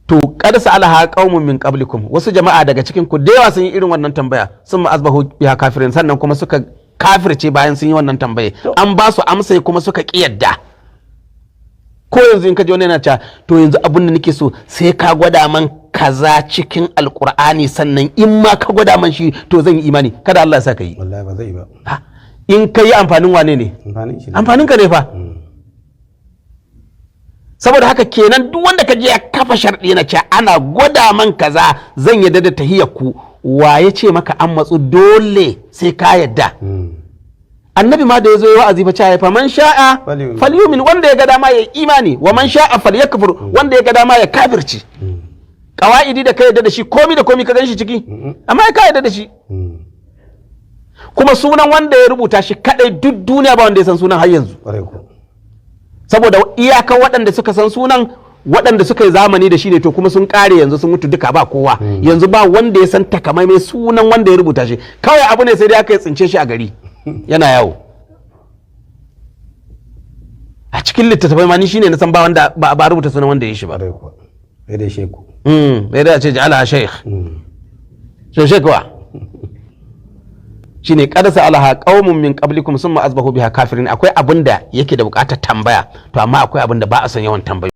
to qad sa'alaha qaumun min qablikum, wasu jama'a daga cikin ku da yawa sun yi irin wannan tambaya, sun asbahu biha kafirin, sannan kuma suka kafirce bayan sun yi wannan tambaye, an ba su amsa kuma suka kiyarda. Ko yanzu in ka ji wani yana cewa to yanzu abin da nake so sai ka gwada man kaza cikin alkur'ani, sannan in ma ka gwada man shi to zan yi imani, kada Allah ya sa ka yi. wallahi ba zai ba. In ka yi amfanin wane ne? Amfanin ka ne fa. Saboda haka kenan duk wanda ka je ya kafa sharɗi na cewa ana gwada man kaza zan yadda da tahiyyar ku, wa ya ce maka an matsu dole sai ka yadda? Annabi ma da ya zo ya wa'azi fa cewa fa man sha'a falyumin, wanda ya ga dama ya imani, wa man sha'a falyakfur, wanda ya ga dama ya kafirci. Qawaidi da ka yadda da shi, komi da komi ka gan shi ciki, amma ka yadda da shi. Kuma sunan wanda ya rubuta shi kadai duk duniya ba wanda ya san sunan har yanzu. Saboda iyakan waɗanda suka san sunan waɗanda suka yi zamani da shi ne, to kuma sun kare yanzu, sun mutu duka, ba kowa yanzu, ba wanda ya san takamaimai sunan wanda ya rubuta shi. Kawai abu ne sai dai aka tsince shi a gari yana yawo a cikin littattafai, ma ni shine na san ba wanda ba rubuta sunan wanda ya shi ba. Sai dai sheku sai dai a ce ja'ala shaykh so shekwa shine qad sa'alaha qaumun min qablikum summa asbahu biha kafirin. Akwai abinda yake da bukatar tambaya, to amma akwai abinda ba a san yawan tambaya.